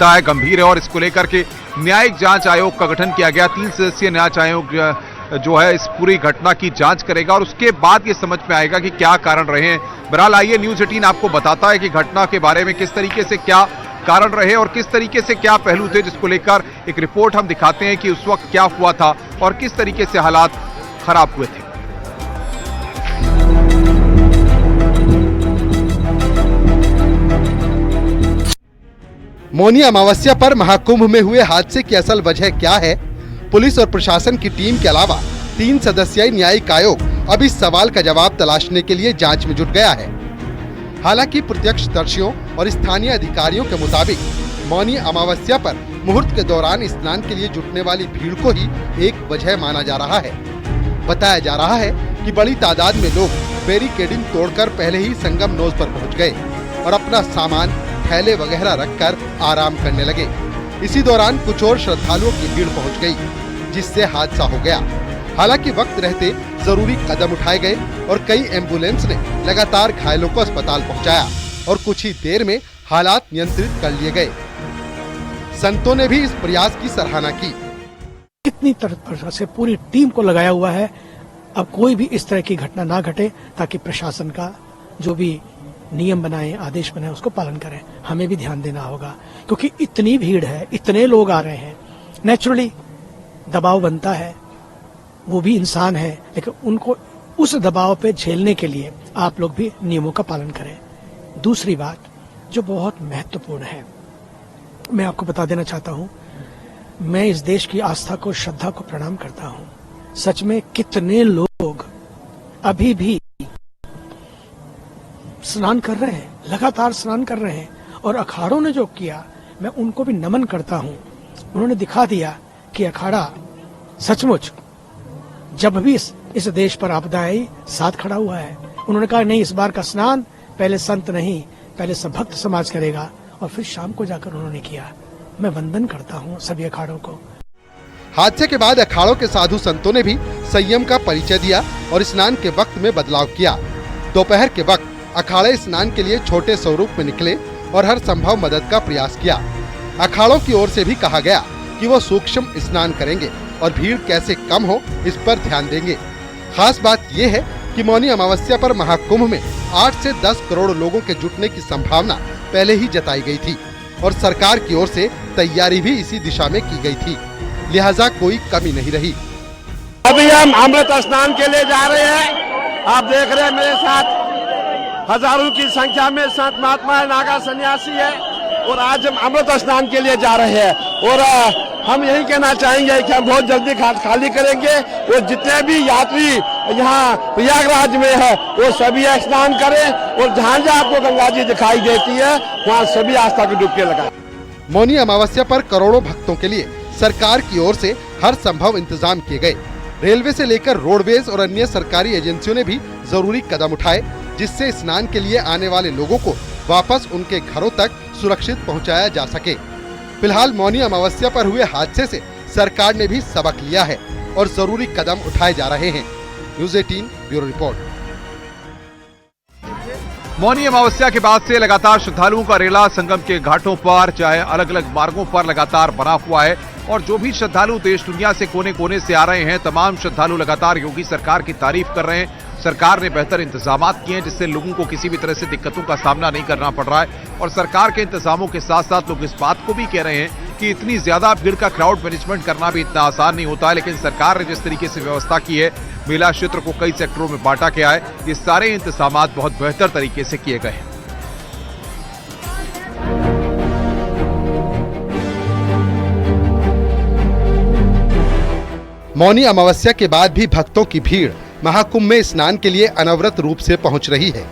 है गंभीर है और इसको लेकर के न्यायिक जांच आयोग का गठन किया गया। 3 सदस्यीय न्याय आयोग जो है इस पूरी घटना की जांच करेगा और उसके बाद ये समझ में आएगा कि क्या कारण रहे हैं। बहरहाल आइए न्यूज़ 18 आपको बताता है कि घटना के बारे में किस तरीके से क्या कारण रहे और किस तरीके से क्या पहलू थे, जिसको लेकर एक रिपोर्ट हम दिखाते हैं कि उस वक्त क्या हुआ था और किस तरीके से हालात खराब हुए थे। मौनी अमावस्या पर महाकुंभ में हुए हादसे की असल वजह क्या है? पुलिस और प्रशासन की टीम के अलावा 3 सदस्यीय न्यायिक आयोग अब इस सवाल का जवाब तलाशने के लिए जांच में जुट गया है। हालांकि प्रत्यक्षदर्शियों और स्थानीय अधिकारियों के मुताबिक मौनी अमावस्या पर मुहूर्त के दौरान स्नान के लिए जुटने वाली भीड़ को ही एक वजह माना जा रहा है। बताया जा रहा है कि बड़ी तादाद में लोग बैरिकेडिंग तोड़कर पहले ही संगम नोज पर पहुंच गए और अपना सामान, थैले वगैरह रखकर आराम करने लगे। इसी दौरान कुछ और श्रद्धालुओं की भीड़ पहुंच गई, जिससे हादसा हो गया। हालांकि वक्त रहते जरूरी कदम उठाए गए और कई एम्बुलेंस ने लगातार घायलों को अस्पताल पहुंचाया और कुछ ही देर में हालात नियंत्रित कर लिए गए। संतों ने भी इस प्रयास की सराहना की। कितनी तरह से पूरी टीम को लगाया हुआ है, अब कोई भी इस तरह की घटना ना घटे, ताकि प्रशासन का जो भी नियम बनाए, आदेश बनाए, उसको पालन करें। हमें भी ध्यान देना होगा, क्योंकि इतनी भीड़ है, इतने लोग आ रहे हैं, नेचुरली दबाव बनता है। वो भी इंसान है, लेकिन उनको उस दबाव पे झेलने के लिए आप लोग भी नियमों का पालन करें। दूसरी बात जो बहुत महत्वपूर्ण है, मैं आपको बता देना चाहता हूं, मैं इस देश की आस्था को, श्रद्धा को प्रणाम करता हूं। सच में कितने लोग अभी भी स्नान कर रहे हैं, लगातार स्नान कर रहे हैं, और अखाड़ों ने जो किया, मैं उनको भी नमन करता हूं। उन्होंने दिखा दिया कि अखाड़ा सचमुच जब भी इस देश पर आपदा आई, साथ खड़ा हुआ है। उन्होंने कहा नहीं, इस बार का स्नान पहले संत नहीं, पहले सब भक्त समाज करेगा, और फिर शाम को जाकर उन्होंने किया। मैं वंदन करता हूं सभी अखाड़ों को। हादसे के बाद अखाड़ों के साधु संतों ने भी संयम का परिचय दिया और स्नान के वक्त में बदलाव किया। दोपहर के वक्त अखाड़े स्नान के लिए छोटे स्वरूप में निकले और हर संभव मदद का प्रयास किया। अखाड़ों की ओर से भी कहा गया कि वो सूक्ष्म स्नान करेंगे और भीड़ कैसे कम हो, इस पर ध्यान देंगे। खास बात ये है कि मौनी अमावस्या पर महाकुंभ में 8 से 10 करोड़ लोगों के जुटने की संभावना पहले ही जताई गई थी और सरकार की ओर से तैयारी भी इसी दिशा में की गई थी, लिहाजा कोई कमी नहीं रही। अभी हम अमृत स्नान के लिए जा रहे हैं। आप देख रहे हैं मेरे साथ हजारों की संख्या में संत महात्मा नागा सन्यासी है, और आज हम अमृत स्नान के लिए जा रहे हैं। और हम यही कहना चाहेंगे कि हम बहुत जल्दी घाट खाली करेंगे और जितने भी यात्री यहाँ प्रयागराज में है वो सभी स्नान करें, और जहाँ जहाँ आपको गंगा जी दिखाई देती है वहाँ सभी आस्था की डुबकी लगाएं। मौनी अमावस्या पर करोड़ों भक्तों के लिए सरकार की ओर से हर संभव इंतजाम किए गए। रेलवे से लेकर रोडवेज और अन्य सरकारी एजेंसियों ने भी जरूरी कदम उठाए, जिससे स्नान के लिए आने वाले लोगों को वापस उनके घरों तक सुरक्षित पहुंचाया जा सके। फिलहाल मौनी अमावस्या पर हुए हादसे से सरकार ने भी सबक लिया है और जरूरी कदम उठाए जा रहे हैं। News 18 bureau report. Mauni Amavasya के बाद से लगातार श्रद्धालुओं का रेला संगम के घाटों पर, चाहे अलग अलग मार्गों पर, लगातार बना हुआ है और जो भी श्रद्धालु देश दुनिया से कोने कोने से आ रहे हैं, तमाम श्रद्धालु लगातार योगी सरकार की तारीफ कर रहे हैं। सरकार ने बेहतर इंतजामात किए हैं, जिससे लोगों को किसी भी तरह से दिक्कतों का सामना नहीं करना पड़ रहा है। और सरकार के इंतजामों के साथ साथ लोग इस बात को भी कह रहे हैं कि इतनी ज्यादा भीड़ का क्राउड मैनेजमेंट करना भी इतना आसान नहीं होता है, लेकिन सरकार ने जिस तरीके से व्यवस्था की है, मेला क्षेत्र को कई सेक्टरों में बांटा गया है, ये सारे इंतजामात बहुत बेहतर तरीके से किए गए हैं। मौनी अमावस्या के बाद भी भक्तों की भीड़ महाकुंभ में स्नान के लिए अनवरत रूप से पहुंच रही है।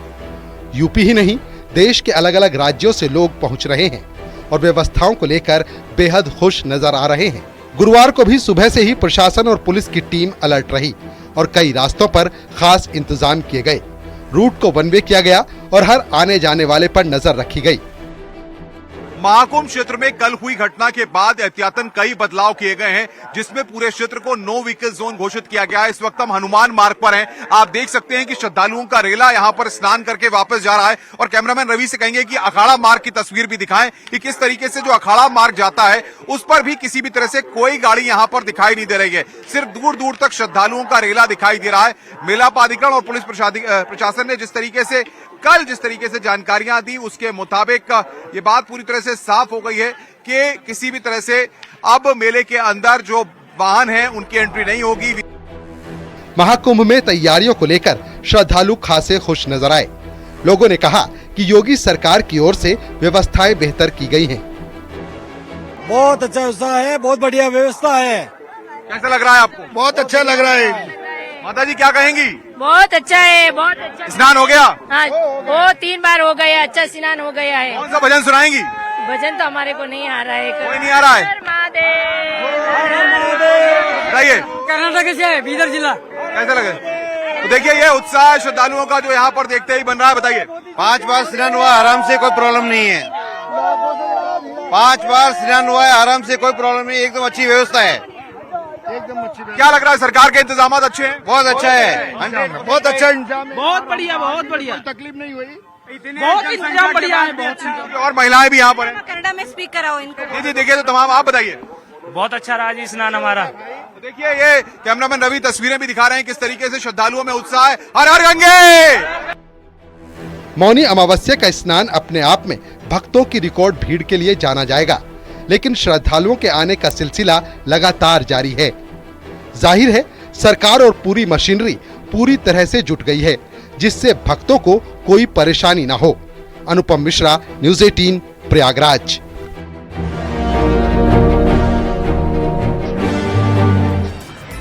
यूपी ही नहीं, देश के अलग अलग राज्यों से लोग पहुंच रहे हैं और व्यवस्थाओं को लेकर बेहद खुश नजर आ रहे हैं। गुरुवार को भी सुबह से ही प्रशासन और पुलिस की टीम अलर्ट रही और कई रास्तों पर खास इंतजाम किए गए। रूट को वन वे किया गया और हर आने जाने वाले पर नजर रखी गई। महाकुंभ क्षेत्र में कल हुई घटना के बाद एहतियातन कई बदलाव किए गए हैं, जिसमें पूरे क्षेत्र को नो व्हीकल जोन घोषित किया गया है। इस वक्त हम हनुमान मार्ग पर हैं। आप देख सकते हैं कि श्रद्धालुओं का रेला यहां पर स्नान करके वापस जा रहा है और कैमरामैन रवि से कहेंगे कि अखाड़ा मार्ग की तस्वीर भी दिखाएं कि किस तरीके से जो अखाड़ा मार्ग जाता है उस पर भी किसी भी तरह से कोई गाड़ी यहां पर दिखाई नहीं दे रही है। सिर्फ दूर दूर तक श्रद्धालुओं का रेला दिखाई दे रहा है। मेला प्राधिकरण और पुलिस प्रशासन ने जिस तरीके से जानकारियां दी उसके मुताबिक ये बात पूरी तरह से साफ हो गई है कि किसी भी तरह से अब मेले के अंदर जो वाहन हैं उनकी एंट्री नहीं होगी। महाकुंभ में तैयारियों को लेकर श्रद्धालु खासे खुश नजर आए। लोगों ने कहा कि योगी सरकार की ओर से व्यवस्थाएं बेहतर की गई हैं। बहुत अच्छा उत्साह है, बहुत बढ़िया व्यवस्था है। कैसा लग रहा है आपको? बहुत अच्छा लग रहा है। माता जी क्या कहेंगी? बहुत अच्छा है, बहुत अच्छा। स्नान हो गया? हाँ, वो 3 बार हो गया, अच्छा स्नान हो गया है। कौन सा भजन सुनाएंगी? भजन तो हमारे को नहीं आ रहा है। कोई नहीं आ रहा है? बताइए कर्नाटक से है, बीदर जिला। कैसा लगे? तो देखिए ये उत्साह श्रद्धालुओं का जो यहाँ पर देखते ही बन रहा है। बताइए 5 बार स्नान हुआ, आराम से, कोई प्रॉब्लम नहीं है। 5 बार स्नान हुआ है, आराम से, कोई प्रॉब्लम नहीं, एकदम अच्छी व्यवस्था है। एकदम अच्छी। क्या लग रहा है? सरकार के इंतजाम अच्छे हैं? बहुत अच्छा है, बहुत अच्छा इंतजाम है। बहुत बढ़िया, बहुत बढ़िया। तकलीफ नहीं हुई, बहुत इंतजाम बढ़िया है, बहुत। और महिलाएं भी यहाँ पर हैं। कन्नड़ा में स्पीक कराओ इनको। जी देखिए तो तमाम आप बताइए। बहुत अच्छा रहा जी स्नान हमारा। तो देखिए ये कैमरामैन रवि तस्वीरें भी दिखा रहे हैं किस तरीके से श्रद्धालुओं में उत्साह है। हर हर गंगे। मौनी अमावस्या का स्नान अपने आप में भक्तों की रिकॉर्ड भीड़ के लिए जाना जाएगा, लेकिन श्रद्धालुओं के आने का सिलसिला लगातार जारी है। जाहिर है सरकार और पूरी मशीनरी पूरी तरह से जुट गई है, जिससे भक्तों को कोई परेशानी न हो। अनुपम मिश्रा, न्यूज़ 18, प्रयागराज।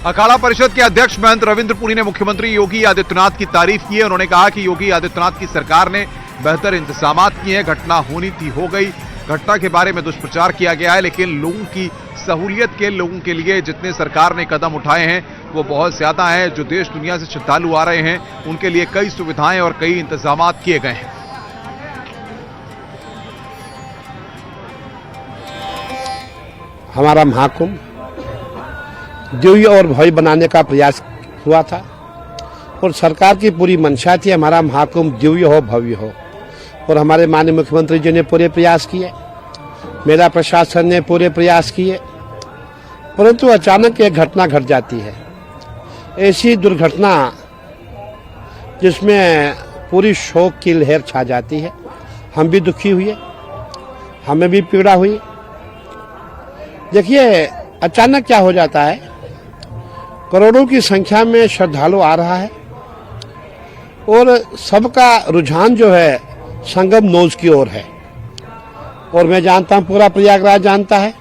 अखाड़ा परिषद के अध्यक्ष महंत रविंद्र पुरी ने मुख्यमंत्री योगी आदित्यनाथ की तारीफ की है। उन्होंने कहा कि योगी आदित्यनाथ की सरकार ने बेहतर इंतजाम किए हैं। घटना होनी थी हो गई, घटना के बारे में दुष्प्रचार किया गया है, लेकिन लोगों की सहूलियत के लोगों के लिए जितने सरकार ने कदम उठाए हैं वो बहुत ज्यादा है। जो देश दुनिया से श्रद्धालु आ रहे हैं उनके लिए कई सुविधाएं और कई इंतजाम किए गए हैं। हमारा महाकुंभ दिव्य और भव्य बनाने का प्रयास हुआ था और सरकार की पूरी मंशा थी हमारा महाकुंभ दिव्य हो, भव्य हो, और हमारे माननीय मुख्यमंत्री जी ने पूरे प्रयास किए, मेला प्रशासन ने पूरे प्रयास किए, परंतु अचानक एक घटना घट जाती है। ऐसी दुर्घटना जिसमें पूरी शोक की लहर छा जाती है। हम भी दुखी हुए, हमें भी पीड़ा हुई। देखिए अचानक क्या हो जाता है, करोड़ों की संख्या में श्रद्धालु आ रहा है और सबका रुझान जो है संगम नोज की ओर है। और मैं जानता हूं पूरा प्रयागराज जानता है,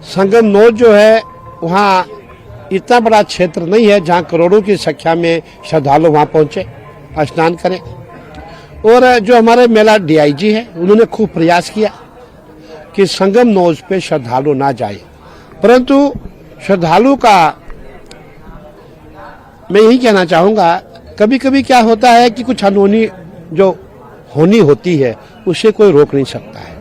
संगम नोज जो है वहाँ इतना बड़ा क्षेत्र नहीं है जहाँ करोड़ों की संख्या में श्रद्धालु वहाँ पहुँचे, स्नान करें। और जो हमारे मेला डीआईजी है उन्होंने खूब प्रयास किया कि संगम नोज पे श्रद्धालु ना जाए, परंतु श्रद्धालु का मैं यही कहना चाहूँगा, कभी कभी क्या होता है कि कुछ अनहोनी जो होनी होती है उसे कोई रोक नहीं सकता है।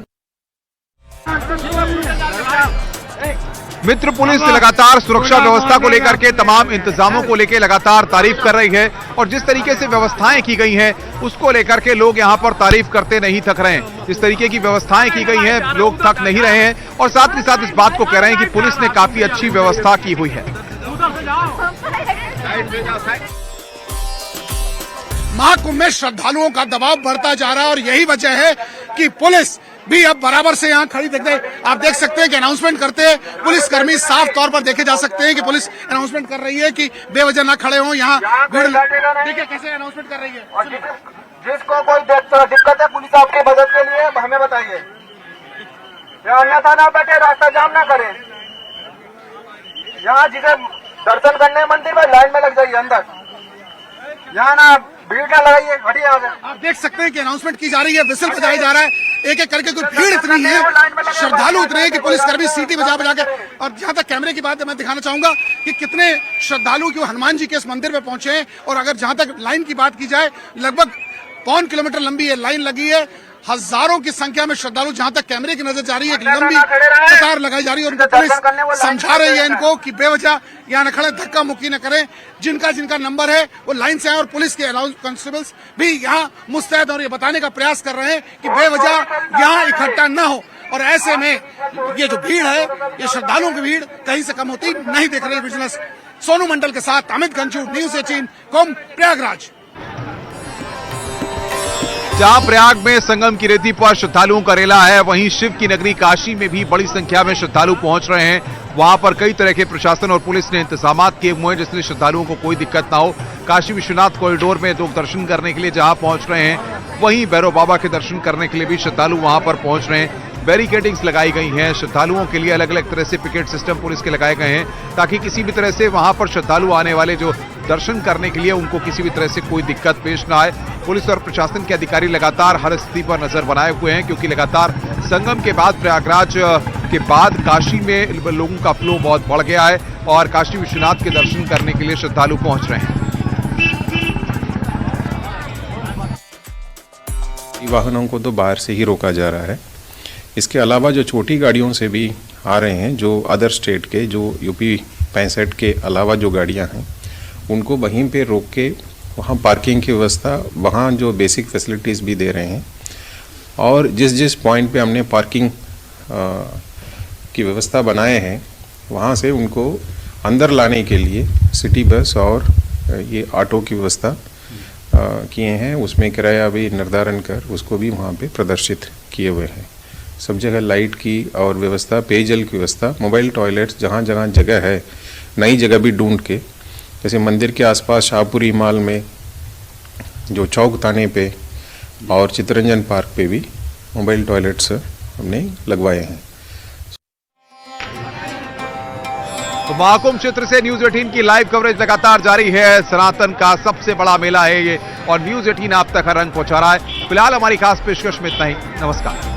मित्र पुलिस लगातार सुरक्षा व्यवस्था को लेकर के तमाम इंतजामों को लेकर लगातार तारीफ कर रही है और जिस तरीके से व्यवस्थाएं की गई हैं उसको लेकर के लोग यहां पर तारीफ करते नहीं थक रहे हैं। जिस तरीके की व्यवस्थाएं की गई हैं लोग थक नहीं रहे हैं और साथ ही साथ इस बात को कह रहे हैं कि पुलिस ने काफी अच्छी व्यवस्था की हुई है। महाकुंभ में श्रद्धालुओं का दबाव बढ़ता जा रहा है और यही वजह है कि पुलिस भी अब बराबर से यहाँ खड़ी आप देख सकते हैं कि अनाउंसमेंट करते हैं पुलिसकर्मी साफ तौर पर देखे जा सकते हैं कि पुलिस अनाउंसमेंट कर रही है कि बेवजह ना खड़े हों यहाँ। देखिए कैसे अनाउंसमेंट कर रही है। जिसको कोई दिक्कत है पुलिस आपकी मदद के लिए हमें बताइए, अन्यथा ना बैठे, रास्ता जाम ना करें। यहाँ जिसे दर्शन करने मंदिर में लाइन में लग जाइए, अंदर यहाँ ना भीड़ ना लगाइए, हटिए यहाँ से। आप देख सकते हैं कि अनाउंसमेंट की जा रही है, विसिल बजाया जा रहा है, एक एक करके कोई भीड़ इतनी है, श्रद्धालु इतने हैं कि पुलिसकर्मी सीटी बजा बजा के। और जहाँ तक कैमरे की बात है मैं दिखाना चाहूंगा कि कितने श्रद्धालु क्यों हनुमान जी के इस मंदिर में पहुंचे हैं। और अगर जहाँ तक लाइन की बात की जाए लगभग 1.25 किलोमीटर लंबी ये लाइन लगी है हजारों की संख्या में श्रद्धालु, जहां तक कैमरे की नजर जा रही है, एक लंबी कतार लगाई जा रही है और उनको पुलिस समझा रही है इनको कि बेवजह यहाँ न खड़े, धक्का मुक्की न करें, जिनका जिनका नंबर है वो लाइन से आए। और पुलिस के अलाउंस कांस्टेबल्स भी यहाँ मुस्तैद और ये बताने का प्रयास कर रहे हैं कि बेवजह यहाँ इकट्ठा न हो। और ऐसे में ये जो भीड़ है, ये श्रद्धालुओं की भीड़ कहीं से कम होती नहीं दिख रही। बिजनेस सोनू मंडल के साथ अमित गंजू, न्यूज़ 18 कुंभ प्रयागराज। जहां प्रयाग में संगम की रेती पर श्रद्धालुओं का रेला है, वहीं शिव की नगरी काशी में भी बड़ी संख्या में श्रद्धालु पहुंच रहे हैं। वहां पर कई तरह के प्रशासन और पुलिस ने इंतजाम किए हुए हैं, जिससे श्रद्धालुओं को कोई दिक्कत ना हो। काशी विश्वनाथ कॉरिडोर में लोग दर्शन करने के लिए जहां पहुंच रहे हैं, वहीं भैरव बाबा के दर्शन करने के लिए भी श्रद्धालु वहां पर पहुंच रहे हैं। बैरिकेडिंग्स लगाई गई हैं, श्रद्धालुओं के लिए अलग अलग तरह से पिकेट सिस्टम पुलिस के लगाए गए हैं, ताकि किसी भी तरह से वहां पर श्रद्धालु आने वाले जो दर्शन करने के लिए उनको किसी भी तरह से कोई दिक्कत पेश ना आए। पुलिस और प्रशासन के अधिकारी लगातार हर स्थिति पर नजर बनाए हुए हैं, क्योंकि लगातार संगम के बाद प्रयागराज के बाद काशी में लोगों का फ्लो बहुत बढ़ गया है और काशी विश्वनाथ के दर्शन करने के लिए श्रद्धालु पहुंच रहे हैं। वाहनों को तो बाहर से ही रोका जा रहा है। इसके अलावा जो छोटी गाड़ियों से भी आ रहे हैं, जो अदर स्टेट के, जो यूपी 65 के अलावा जो गाड़ियां हैं, उनको वहीं पे रोक के वहाँ पार्किंग की व्यवस्था, वहाँ जो बेसिक फैसिलिटीज़ भी दे रहे हैं। और जिस जिस पॉइंट पे हमने पार्किंग की व्यवस्था बनाए हैं, वहाँ से उनको अंदर लाने के लिए सिटी बस और ये ऑटो की व्यवस्था किए हैं। उसमें किराया भी निर्धारण कर उसको भी वहाँ पे प्रदर्शित किए हुए हैं। सब जगह लाइट की और व्यवस्था, पेयजल की व्यवस्था, मोबाइल टॉयलेट्स जहाँ जहाँ जगह है, नई जगह भी ढूंढ के, जैसे मंदिर के आसपास शाहपुरी माल में, जो चौक थाने पे और चित्तरंजन पार्क पे भी मोबाइल टॉयलेट्स हमने लगवाए हैं। तो महाकुंभ क्षेत्र से न्यूज़ 18 की लाइव कवरेज लगातार जारी है। सनातन का सबसे बड़ा मेला है ये और न्यूज़ 18 आप तक हर रंग पहुंचा रहा है। फिलहाल हमारी खास पेशकश में इतना ही। नमस्कार।